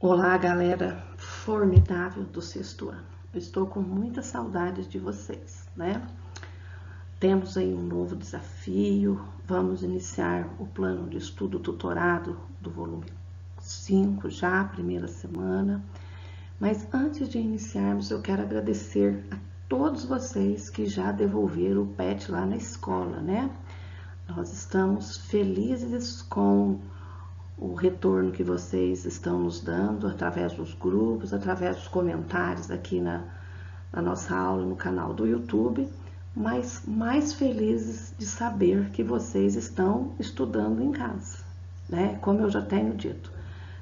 Olá, galera formidável do sexto ano. Eu estou com muita saudade de vocês, né? Temos aí um novo desafio. Vamos iniciar o plano de estudo tutorado do volume 5, já a primeira semana. Mas antes de iniciarmos, eu quero agradecer a todos vocês que já devolveram o PET lá na escola, né? Nós estamos felizes com o retorno que vocês estão nos dando através dos grupos, através dos comentários aqui na nossa aula no canal do YouTube, mas mais felizes de saber que vocês estão estudando em casa, né? Como eu já tenho dito,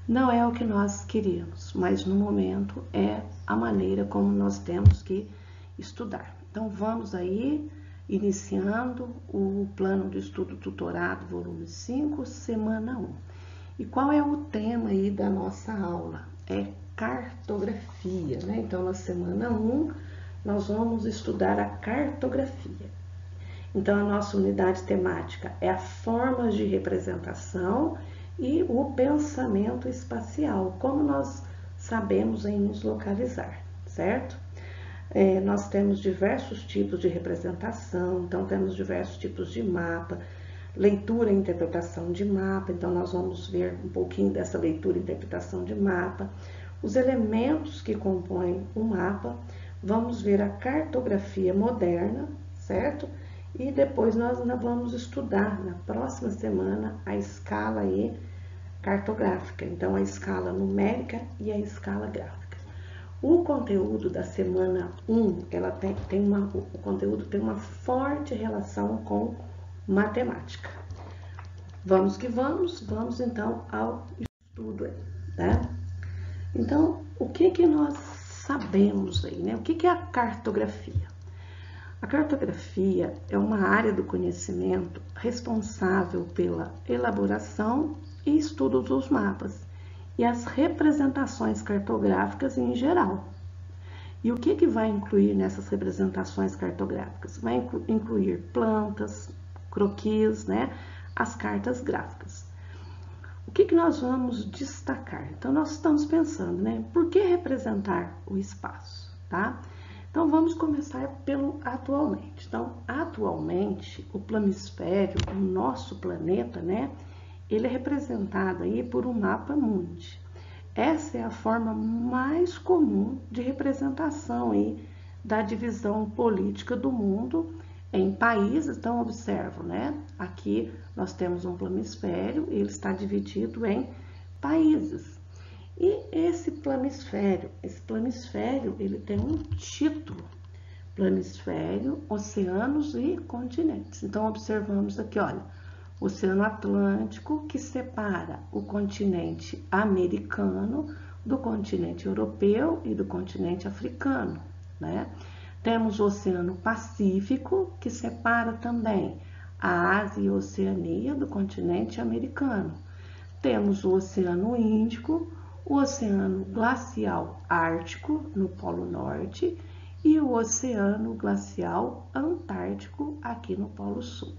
não é o que nós queríamos, mas no momento é a maneira como nós temos que estudar. Então vamos aí, iniciando o plano de estudo tutorado, volume 5, semana 1. E qual é o tema aí da nossa aula? É cartografia, né? Então, na semana 1, nós vamos estudar a cartografia. Então, a nossa unidade temática é a formas de representação e o pensamento espacial, como nós sabemos em nos localizar, certo? Nós temos diversos tipos de representação, então temos diversos tipos de mapa, leitura e interpretação de mapa, então nós vamos ver um pouquinho dessa leitura e interpretação de mapa, os elementos que compõem o mapa, vamos ver a cartografia moderna, certo? E depois nós vamos estudar na próxima semana a escala aí cartográfica, então a escala numérica e a escala gráfica. O conteúdo da semana 1, o conteúdo tem uma forte relação com matemática. Vamos que vamos então ao estudo aí, né? Então, o que nós sabemos aí, né? O que é a cartografia? A cartografia é uma área do conhecimento responsável pela elaboração e estudo dos mapas e as representações cartográficas em geral. E o que vai incluir nessas representações cartográficas? Vai incluir plantas, croquis, né? As cartas gráficas. O que nós vamos destacar? Então, nós estamos pensando, né? Por que representar o espaço, tá? Então, vamos começar pelo atualmente. Então, atualmente, o planisfério, o nosso planeta, né? Ele é representado aí por um mapa mundi. Essa é a forma mais comum de representação aí da divisão política do mundo em países. Então, observam, né? Aqui nós temos um planisfério, ele está dividido em países. E esse planisfério, ele tem um título: Planisfério, Oceanos e Continentes. Então, observamos aqui, olha, Oceano Atlântico, que separa o continente americano do continente europeu e do continente africano, né? Temos o Oceano Pacífico, que separa também a Ásia e a Oceania do continente americano. Temos o Oceano Índico, o Oceano Glacial Ártico, no Polo Norte, e o Oceano Glacial Antártico, aqui no Polo Sul.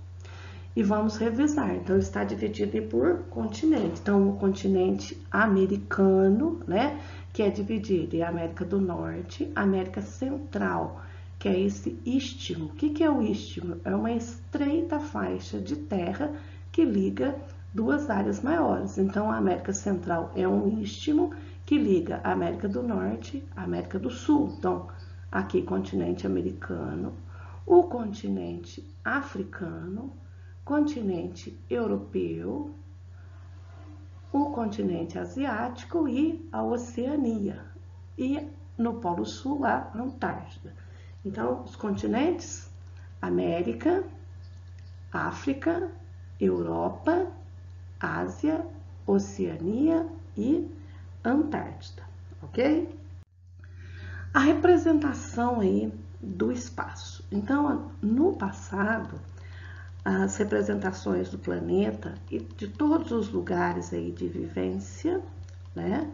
E vamos revisar. Então, está dividido por continente. Então, o continente americano, né, que é dividido em América do Norte, América Central, que é esse istmo. O que é o istmo? É uma estreita faixa de terra que liga duas áreas maiores. Então, a América Central é um istmo que liga a América do Norte à América do Sul. Então, aqui, continente americano, o continente africano, continente europeu, o continente asiático e a Oceania. E no Polo Sul, a Antártida. Então, os continentes: América, África, Europa, Ásia, Oceania e Antártida, ok? A representação aí do espaço. Então, no passado, as representações do planeta e de todos os lugares aí de vivência, né,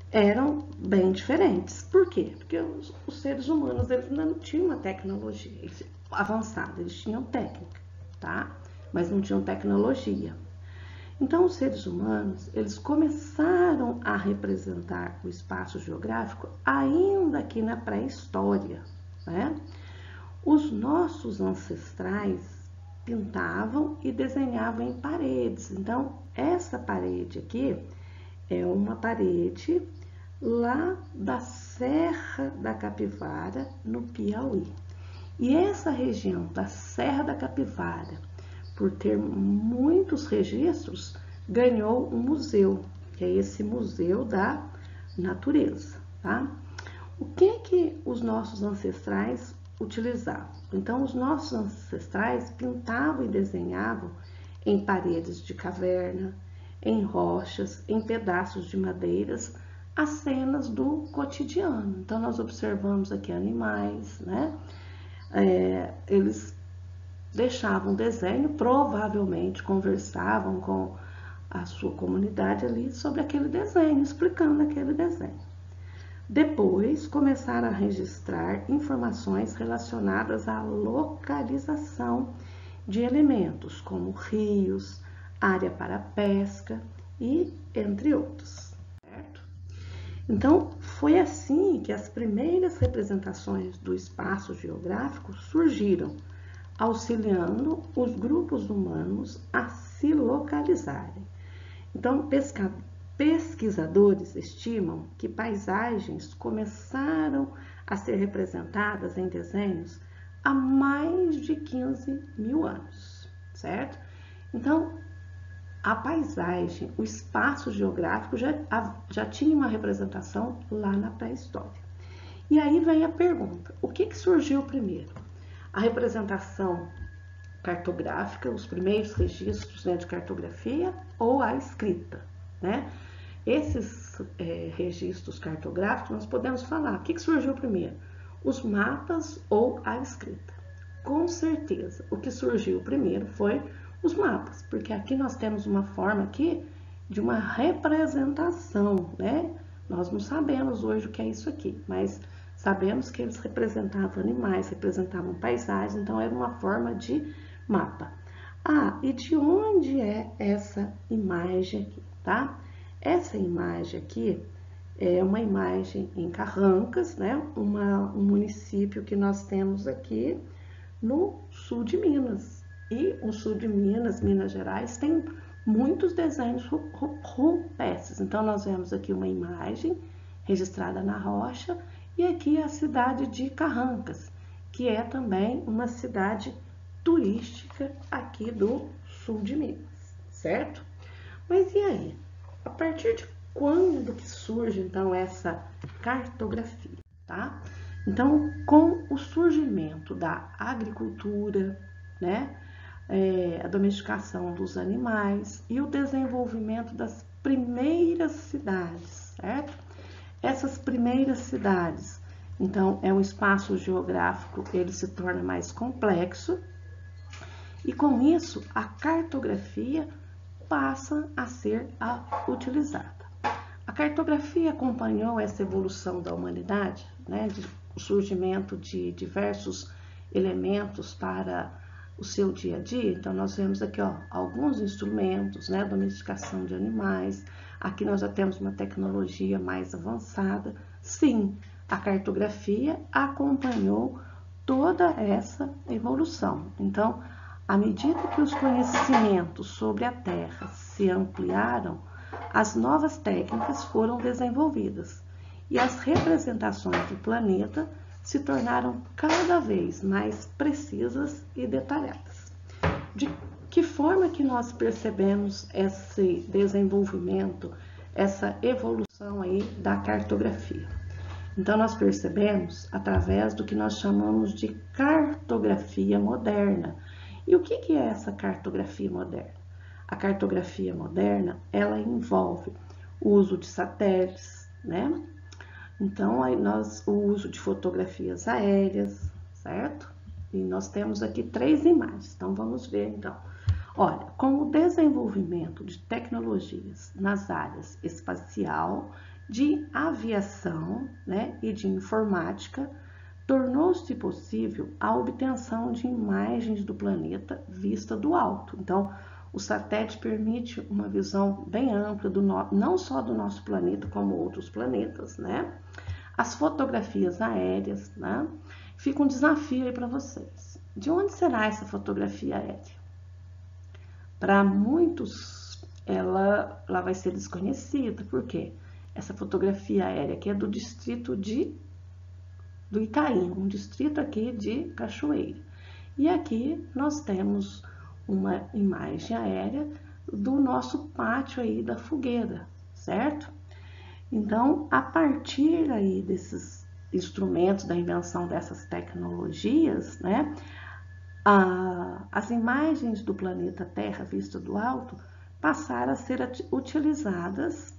eram bem diferentes. Por quê? Porque os seres humanos, eles ainda não tinham uma tecnologia avançada, eles tinham técnica, tá? Mas não tinham tecnologia. Então, os seres humanos, eles começaram a representar o espaço geográfico ainda aqui na pré-história, né? Os nossos ancestrais pintavam e desenhavam em paredes. Então, essa parede aqui é uma parede lá da Serra da Capivara, no Piauí. E essa região da Serra da Capivara, por ter muitos registros, ganhou um museu, que é esse Museu da Natureza, tá? O que os nossos ancestrais utilizavam? Então, os nossos ancestrais pintavam e desenhavam em paredes de caverna, em rochas, em pedaços de madeiras, as cenas do cotidiano. Então, nós observamos aqui animais, né? Eles deixavam desenho, provavelmente conversavam com a sua comunidade ali sobre aquele desenho, explicando aquele desenho. Depois, começaram a registrar informações relacionadas à localização de elementos, como rios, área para pesca e entre outros, certo? Então, foi assim que as primeiras representações do espaço geográfico surgiram, auxiliando os grupos humanos a se localizarem. Então, pesquisadores estimam que paisagens começaram a ser representadas em desenhos há mais de 15 mil anos, certo? Então, a paisagem, o espaço geográfico já tinha uma representação lá na pré-história. E aí vem a pergunta, o que surgiu primeiro? A representação cartográfica, os primeiros registros, né, de cartografia, ou a escrita, né? Esses registros cartográficos, nós podemos falar, o que surgiu primeiro? Os mapas ou a escrita? Com certeza, o que surgiu primeiro foi os mapas, porque aqui nós temos uma forma aqui de uma representação, né? Nós não sabemos hoje o que é isso aqui, mas sabemos que eles representavam animais, representavam paisagens, então era uma forma de mapa. Ah, e de onde é essa imagem aqui, tá? Essa imagem aqui é uma imagem em Carrancas, né? Um município que nós temos aqui no sul de Minas. E o sul de Minas, Minas Gerais, tem muitos desenhos rupestres. Então, nós vemos aqui uma imagem registrada na rocha e aqui a cidade de Carrancas, que é também uma cidade turística aqui do sul de Minas, certo? Mas e aí? A partir de quando que surge, então, essa cartografia, tá? Então, com o surgimento da agricultura, né? A domesticação dos animais e o desenvolvimento das primeiras cidades, certo? Essas primeiras cidades, então, é um espaço geográfico, ele se torna mais complexo e com isso a cartografia passa a ser utilizada. A cartografia acompanhou essa evolução da humanidade, né, o surgimento de diversos elementos para o seu dia a dia. Então, nós vemos aqui, ó, alguns instrumentos, né, domesticação de animais. Aqui nós já temos uma tecnologia mais avançada. Sim, a cartografia acompanhou toda essa evolução. Então, à medida que os conhecimentos sobre a Terra se ampliaram, as novas técnicas foram desenvolvidas e as representações do planeta se tornaram cada vez mais precisas e detalhadas. De que forma que nós percebemos esse desenvolvimento, essa evolução aí da cartografia? Então, nós percebemos através do que nós chamamos de cartografia moderna. E o que é essa cartografia moderna? A cartografia moderna, ela envolve o uso de satélites, né? Então, o uso de fotografias aéreas, certo? E nós temos aqui 3 imagens, então vamos ver então. Olha, com o desenvolvimento de tecnologias nas áreas espacial, de aviação, né, e de informática, tornou-se possível a obtenção de imagens do planeta vista do alto. Então, O satélite permite uma visão bem ampla não só do nosso planeta, como outros planetas, né? As fotografias aéreas, né? Fica um desafio aí para vocês. De onde será essa fotografia aérea? Para muitos, ela vai ser desconhecida. Por quê? Essa fotografia aérea aqui é do distrito do Itaim, um distrito aqui de Cachoeira. E aqui nós temos uma imagem aérea do nosso pátio aí da fogueira, certo? Então, a partir aí desses instrumentos, da invenção dessas tecnologias, né, as imagens do planeta Terra vista do alto passaram a ser utilizadas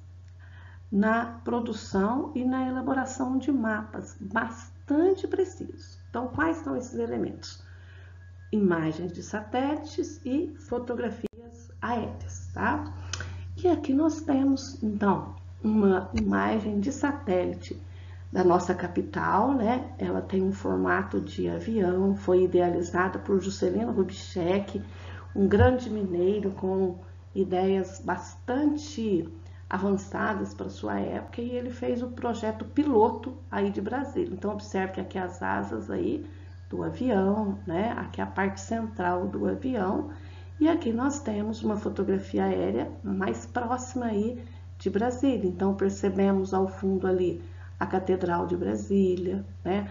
na produção e na elaboração de mapas bastante precisos. Então, quais são esses elementos? Imagens de satélites e fotografias aéreas, tá? E aqui nós temos, então, uma imagem de satélite da nossa capital, né? Ela tem um formato de avião, foi idealizada por Juscelino Kubitschek, um grande mineiro com ideias bastante avançadas para sua época, e ele fez o projeto piloto aí de Brasília. Então, observe que aqui as asas aí do avião, né? Aqui a parte central do avião, e aqui nós temos uma fotografia aérea mais próxima aí de Brasília. Então, percebemos ao fundo ali a Catedral de Brasília, né?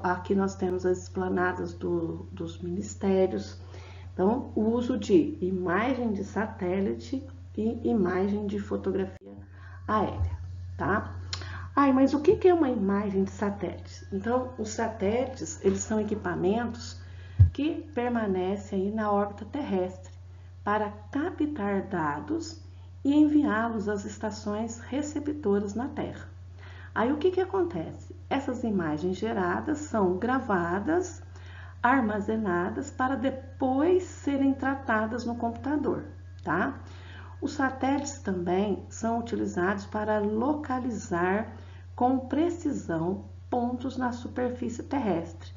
Aqui nós temos as esplanadas dos ministérios. Então, o uso de imagem de satélite e imagem de fotografia aérea, tá? Mas o que é uma imagem de satélite? Então, os satélites, eles são equipamentos que permanecem aí na órbita terrestre para captar dados e enviá-los às estações receptoras na Terra. Aí, o que acontece? Essas imagens geradas são gravadas, armazenadas para depois serem tratadas no computador, tá? Os satélites também são utilizados para localizar com precisão pontos na superfície terrestre,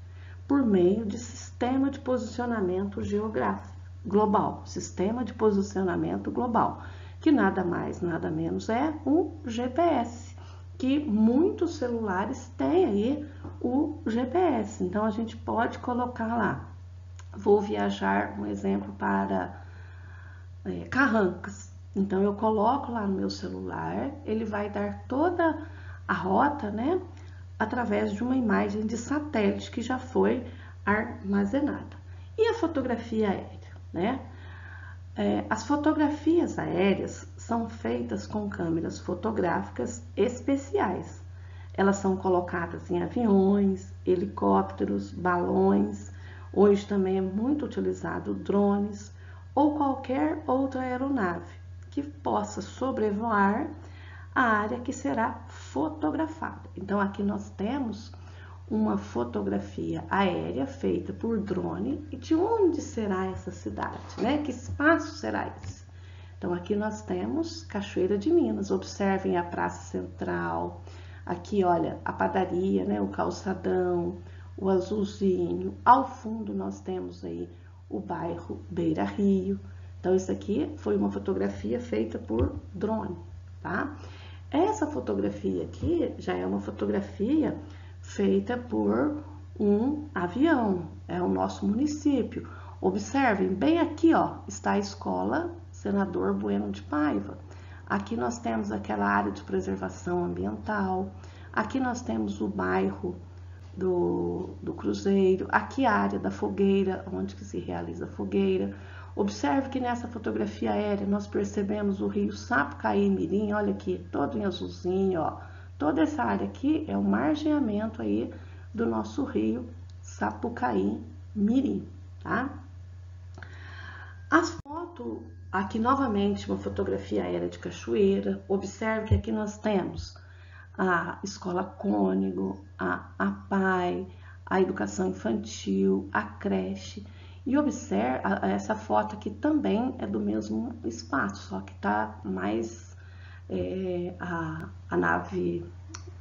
por meio de sistema de posicionamento geográfico global, sistema de posicionamento global, que nada mais, nada menos é um GPS, que muitos celulares têm aí o GPS. Então, a gente pode colocar lá, vou viajar, um exemplo, para Carrancas. Então, eu coloco lá no meu celular, ele vai dar toda a rota, né, através de uma imagem de satélite que já foi armazenada. E a fotografia aérea, né? As fotografias aéreas são feitas com câmeras fotográficas especiais. Elas são colocadas em aviões, helicópteros, balões. Hoje também é muito utilizado drones ou qualquer outra aeronave que possa sobrevoar a área que será fotografada. Então, aqui nós temos uma fotografia aérea feita por drone. E de onde será essa cidade, né? Que espaço será esse? Então, aqui nós temos Cachoeira de Minas. Observem a Praça Central. Aqui, olha, a padaria, né? O calçadão, o azulzinho. Ao fundo, nós temos aí o bairro Beira Rio. Então, isso aqui foi uma fotografia feita por drone, tá? Essa fotografia aqui já é uma fotografia feita por um avião, é o nosso município. Observem, bem aqui, ó, está a Escola Senador Bueno de Paiva. Aqui nós temos aquela área de preservação ambiental. Aqui nós temos o bairro do Cruzeiro. Aqui a área da fogueira, onde que se realiza a fogueira. Observe que nessa fotografia aérea nós percebemos o rio Sapucaí Mirim, olha aqui, todo em azulzinho, ó. Toda essa área aqui é o margeamento aí do nosso rio Sapucaí Mirim, tá? As fotos, aqui novamente uma fotografia aérea de Cachoeira. Observe que aqui nós temos a Escola Cônigo, a APAI, a Educação Infantil, a creche. E observe, essa foto aqui também é do mesmo espaço, só que tá mais, a nave,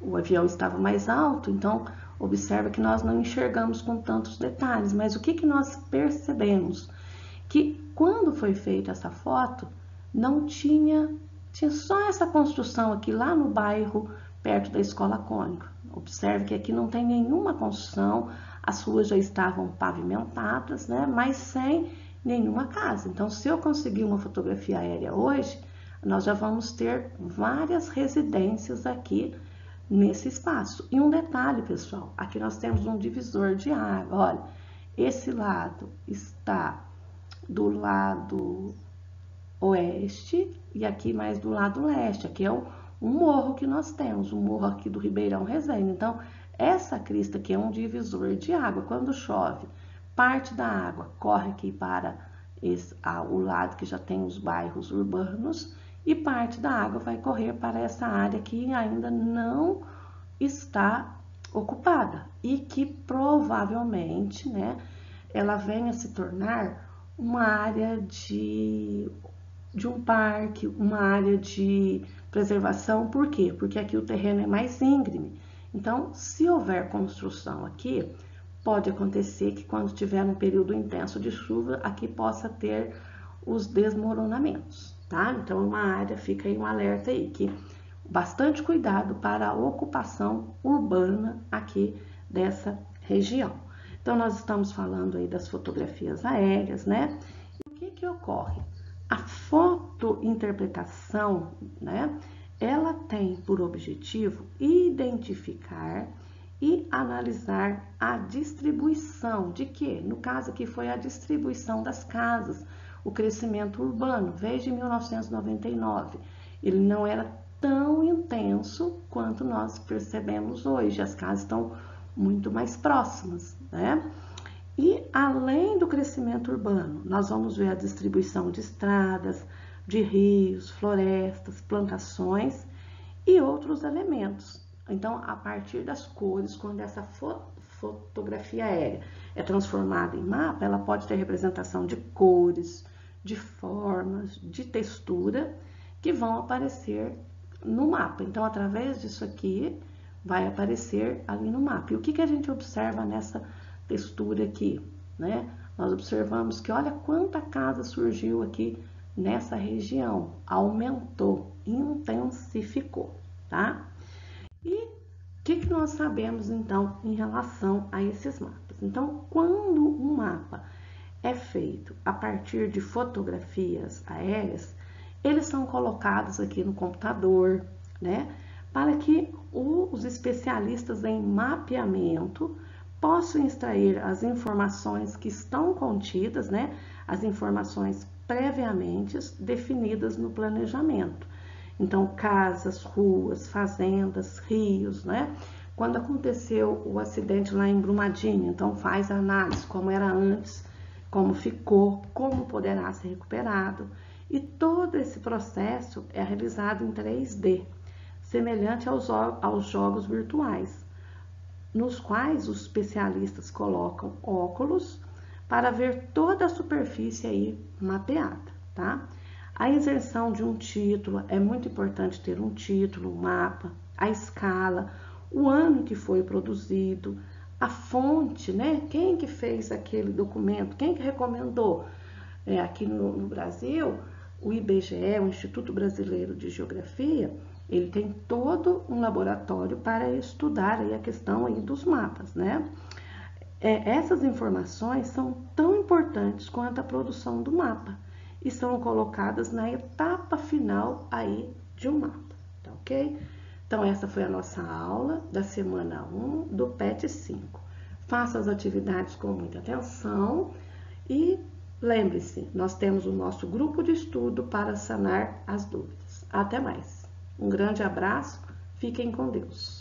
o avião estava mais alto, então observa que nós não enxergamos com tantos detalhes, mas o que nós percebemos? que quando foi feita essa foto, não tinha só essa construção aqui lá no bairro, perto da Escola Cônica. Observe que aqui não tem nenhuma construção, as ruas já estavam pavimentadas, né? Mas sem nenhuma casa. Então, se eu conseguir uma fotografia aérea hoje, nós já vamos ter várias residências aqui nesse espaço. E um detalhe, pessoal, aqui nós temos um divisor de água. Olha, esse lado está do lado oeste e aqui mais do lado leste. Aqui é um morro que nós temos, um morro aqui do Ribeirão Resende. Então, essa crista aqui é um divisor de água. Quando chove, parte da água corre aqui para o lado que já tem os bairros urbanos e parte da água vai correr para essa área que ainda não está ocupada e que provavelmente, né, ela venha se tornar uma área de um parque, uma área de preservação. Por quê? Porque aqui o terreno é mais íngreme. Então, se houver construção aqui, pode acontecer que quando tiver um período intenso de chuva, aqui possa ter os desmoronamentos, tá? Então, uma área, fica aí um alerta aí, que bastante cuidado para a ocupação urbana aqui dessa região. Então, nós estamos falando aí das fotografias aéreas, né? E o que ocorre? A fotointerpretação, né? Ela tem por objetivo identificar e analisar a distribuição de quê? No caso aqui foi a distribuição das casas, o crescimento urbano, desde 1999. Ele não era tão intenso quanto nós percebemos hoje, as casas estão muito mais próximas, né? E além do crescimento urbano, nós vamos ver a distribuição de estradas, de rios, florestas, plantações e outros elementos. Então, a partir das cores, quando essa fotografia aérea é transformada em mapa, ela pode ter representação de cores, de formas, de textura, que vão aparecer no mapa. Então, através disso aqui, vai aparecer ali no mapa. E o que a gente observa nessa textura aqui, né? Nós observamos que olha quanta casa surgiu aqui nessa região, aumentou, intensificou, tá? E o que nós sabemos então em relação a esses mapas? Então, quando um mapa é feito a partir de fotografias aéreas, eles são colocados aqui no computador, né? Para que os especialistas em mapeamento possam extrair as informações que estão contidas, né? As informações previamente definidas no planejamento. Então, casas, ruas, fazendas, rios, né? Quando aconteceu o acidente lá em Brumadinho, então faz a análise como era antes, como ficou, como poderá ser recuperado. E todo esse processo é realizado em 3D, semelhante aos jogos virtuais, nos quais os especialistas colocam óculos para ver toda a superfície aí mapeada, tá? A inserção de um título, é muito importante ter um título, um mapa, a escala, o ano que foi produzido, a fonte, né? Quem que fez aquele documento, quem que recomendou? Aqui no Brasil, o IBGE, o Instituto Brasileiro de Geografia, ele tem todo um laboratório para estudar aí a questão aí dos mapas, né? Essas informações são tão importantes quanto a produção do mapa e são colocadas na etapa final aí de um mapa, tá ok? Então, essa foi a nossa aula da semana 1 do PET 5. Faça as atividades com muita atenção e lembre-se, nós temos o nosso grupo de estudo para sanar as dúvidas. Até mais. Um grande abraço, fiquem com Deus.